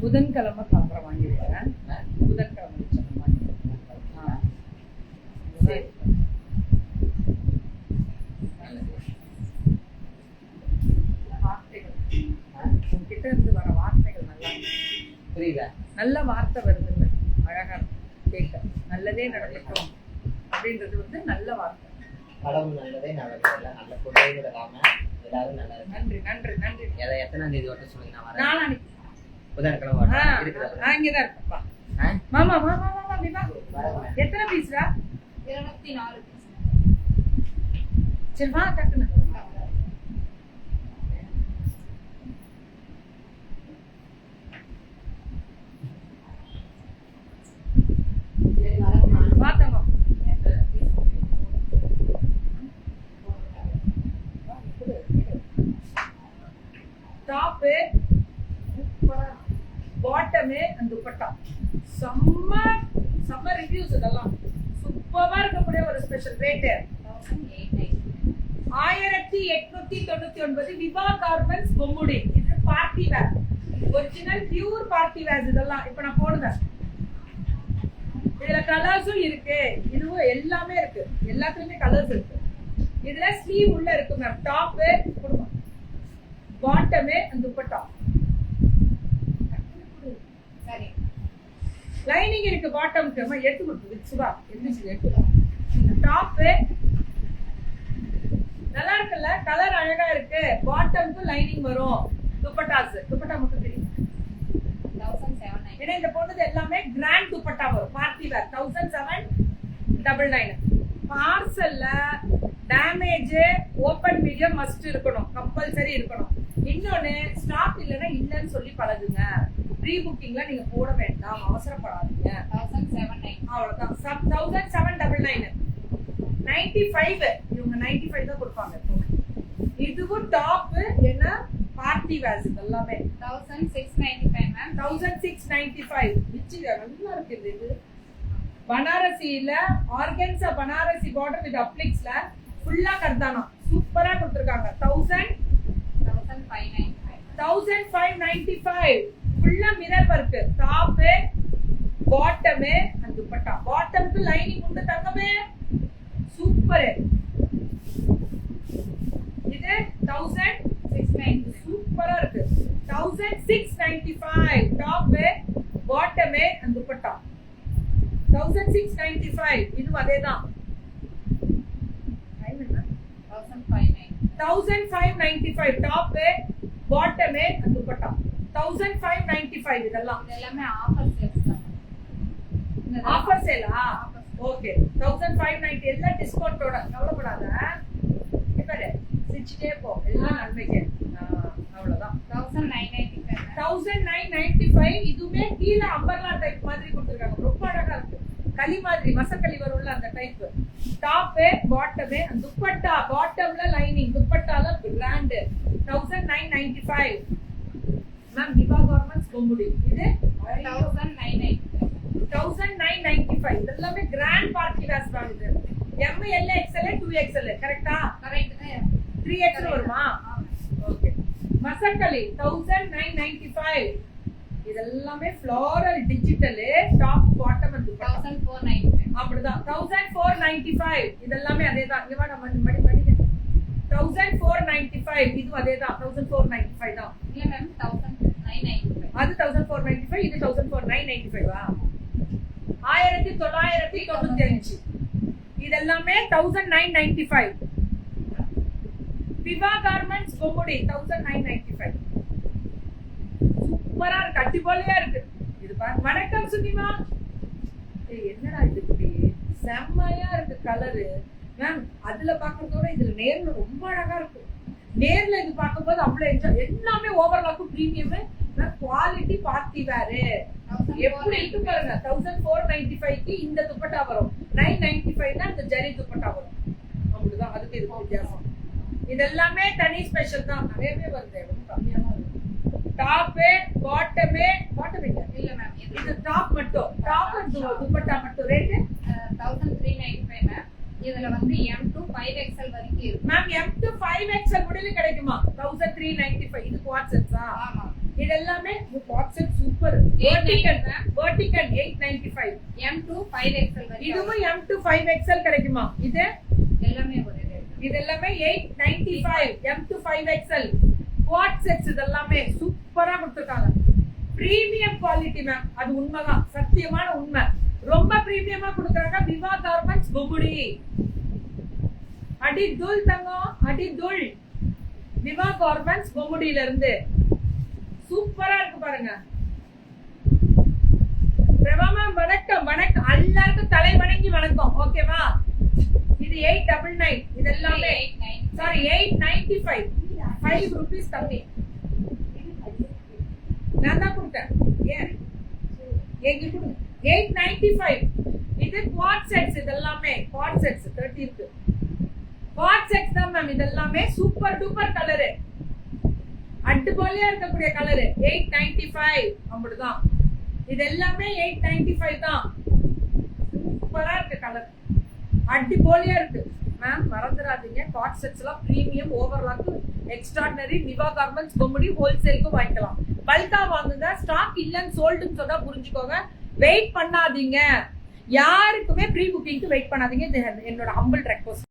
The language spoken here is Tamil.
புதன்கிழமை காலம்பரம் வாங்கிடுவேன். புதன்கிழமை வச்சு வாங்கிடுவேன். சரி, வார்த்தைகள் உங்ககிட்ட இருந்து வர வார்த்தைகள் நல்லா புரியல, நல்ல வார்த்தை வருதுன்னு அழகா கேட்க, நல்லதே நடக்கட்டும் அப்படின்றது வந்து நல்ல வார்த்தை. கடவுள் நல்லதே நல்லது, நல்ல குறையை விடாம எல்லாரும் நல்லா இருக்கு. நன்றி நன்றி நன்றி. எத்தனாம் தேதி ஓட்ட சொல்லுங்க, நான் வரேன். நாளானிக்கு புதன்கிழமை இருக்கிறாரு. இங்கதான் இருப்பா. மாமா மாமா மாமா விவா எத்தனை பீஸ்ரா? 24 பீஸ். சரி வா டக்குன்னு. வாத்தமா டாப்பு பாட்டமு அண்ட் துப்பட்டா செம்ம செம்ம ரிவ்யூஸ். இதெல்லாம் சூப்பரா இருக்கக்கூடிய ஒரு ஸ்பெஷல் ரேட்டு 1899. விவா கார்மெண்ட்ஸ் பொம்முடி. இது party wear, original pure party wear. இதெல்லாம் இப்ப நான் போடுவேன். இதுல கலர்ஸும் இருக்கு, இதுவும் எல்லாமே இருக்கு, எல்லாத்துலயுமே கலர்ஸ் இருக்கு. இதுல ஸ்லீவ் உள்ள இருக்கு மேம். டாப் கொடுங்க, பாட்டமு அண்ட் துப்பட்டா. சரி, லைனிங் இருக்கு பாட்டம்க்கு. அம்மா எடுத்து கொடுத்து விச்சுவா எடுத்து. டாப் நல்லா இருக்குல்ல, கலர் அழகா இருக்கு. பாட்டம்க்கு லைனிங் வரும். துப்பட்டாஸ், துப்பட்டா மட்டும் தெரியும். 1799. ஏன்னா இந்த பொண்ணுது எல்லாமே கிராண்ட் துப்பட்டா வரும். Party wear 1799. பார்சல்ல டேமேஜ் ஓபன் வீடியோ மஸ்ட் இருக்கணும், கம்பல்சரி இருக்கணும். இன்னொன்னு, ஸ்டாக் இல்லைன்னா இல்லைன்னு சொல்லி பழகுங்க. ப்ரீ புக்கிங்ல நீங்க போட வேண்டாம், அவசரப்படாதீங்க. 1799. அவ்வளவுதான். 1799. 95 இவங்க 95 தான் கொடுப்பாங்க. இதுவும் டாப் என்ன பார்ட்டி வேர்ஸ் எல்லாமே 1695 மேம். 1695. நிச்சய நல்லா இருக்குது. இது பனாரசியில ஆர்கன்ஸா பனாரசி பார்டர் வித் அப்ளிக்ஸ்ல ஃபுல்லா கர்தானா சூப்பரா கொடுத்திருக்காங்க. 1595. ஃபுல்லா mirror work. Top bottom and dupatta. பாட்டம்க்கு லைனிங் உண்டு தங்கமே, சூப்பர். இது 1690. சூப்பரா இருக்கு. 1695. Top bottom and dupatta 1695. இது அதேதான். 1595. Top bottom and dupatta 1595. இதெல்லாம் எல்லாமே ஆஃபர் சேல்ஸ் தான். ஆஃபர் சேலா? ஓகே. 1590 எல்லாம் டிஸ்கவுண்டோட. கவலைப்படாத, இப்ப சிச்சிட்டே போ, எல்லாம் நன்மைக்கு. அவ்வளவுதான். 1995. 1995. இதுவுமே கீழே அம்பர்லா டைப் மாதிரி கொடுத்திருக்காங்க. ரொம்ப அழகா இருக்கு. களி மாதிரி, மசக்களி வரும்ல அந்த type. Top bottom and dupatta. பாட்டம்ல லைனிங், துப்பட்டால grand. 1995. Ma'am Viva Garments Bommidi. இது 1995. 1995. இதெல்லாமே கிராண்ட் பார்ட்டி வேர்ஸ் தான். இது M L XL 2XL கரெக்ட்டா? கரெக்ட். 3XL வருமா? ஓகே. மசக்களி 1995. இதெல்லாமே floral digital. Top bottom and dupatta 1495. அப்படிதான். 1495. இதெல்லாமே அதேதான். இங்க வா, நம்ம மடி 1495. இது அதேதான். 1495 தான். இல்ல மேம், 1995. அது 1495. இது 1495. 1995. இதெல்லாமே 1995. விவா கார்மெண்ட்ஸ் பொம்முடி 1995. சூப்பரா இருக்கு, அடிபொலியா இருக்கு. இது பாரு. வணக்கம் சுனிமா. என்னடா இது இப்படி செம்மையா இருக்கு கலரு. மேம் அதுல பாக்குறதோட இதுல நேர்ல ரொம்ப அழகா இருக்கு. நேர்ல இது பார்க்கும்போது அவ்வளவு என்ஜாய். எல்லாமே ஓவர்லாக்கும் பிரீமியம். குவாலிட்டி பார்ட்டி வேறு எப்படி இருக்கு பாருங்க. 1495க்கு இந்த துப்பட்டா வரும். 995 தான் இந்த ஜரி துப்பட்டா வரும். அப்படிதான், அதுக்கு இது வித்தியாசம். இதெல்லாமே தனி ஸ்பெஷல் தான். நிறையவே வருது, ரொம்ப கம்மியா தான் இருக்கு. டாப் பாட்டம் இல்ல மேம், இது டாப் மட்டும். டாப் துப்பட்டா மட்டும் ரேட் 1395 மேம். இதுல வந்து M to 5XL வரைக்கும் இருக்கு மேம். M to 5XL முடியல கிடைக்குமா? 1395. இது குவாட் செட்ஸா? ஆமா. இது எல்லாமே WhatsApp super 895 vertical 895. M2 5XL வரைக்கும் இதுவும் M2 5XL கிடைக்குமா? இது எல்லாமே ஒரே ரேட். இது எல்லாமே 895 M2 5XL குவாட் செட்ஸ். இது எல்லாமே சூப்பரா கொடுத்திருக்காங்க. பிரீமியம் குவாலிட்டி மேம், அது உண்மைதான், சத்தியமான உண்மை. ரொம்ப பிரீமியமா கொடுக்கறாங்க. விவா கார்மெண்ட்ஸ் புகுடி. அடி துல் தங்கம், அடி துல். விவா கார்மெண்ட்ஸ் பொங்குடியில இருந்து சூப்பரா இருக்கு பாருங்க. பிரபா மேம் வணக்கம். வணக்கம் எல்லாருக்கும் தலை வணங்கி வணக்கம். ஓகேவா? இது 899. இது எல்லாமே 895. சாரி 895. 5 rupees கம்மி. நான் தான் கொடுத்தேன். ஏன் எங்க கொடுங்க. 895. இது குவாட் செட்ஸ். இது எல்லாமே குவாட் செட்ஸ் 30 இருக்கு. குவாட் செட்ஸ் தான் மேம். இது எல்லாமே சூப்பர் டூப்பர் கலரு, அட்டுப்போலியா இருக்கக்கூடிய கலரு. 895 அப்படிதான். இது எல்லாமே 895 தான். சூப்பரா இருக்கு கலர், அட்டுப்போலியா இருக்கு மேம். மறந்துடாதீங்க, குவாட் செட்ஸ் எல்லாம் பிரீமியம், ஓவர்லாக், எக்ஸ்ட்ராடினரி. விவா கார்மெண்ட்ஸ் பொங்குடி ஹோல்சேலுக்கு வாங்கிக்கலாம். பல்கா வாங்குங்க. ஸ்டாக் இல்லன்னு சோல்டுன்னு சொன்னா புரிஞ்சுக்கோங்க. வெயிட் பண்ணாதீங்க, யாருக்குமே ப்ரீ புக்கிங்க்கு வெயிட் பண்ணாதீங்க. இது என்னோட ஹம்பிள் ரெக்வஸ்ட்.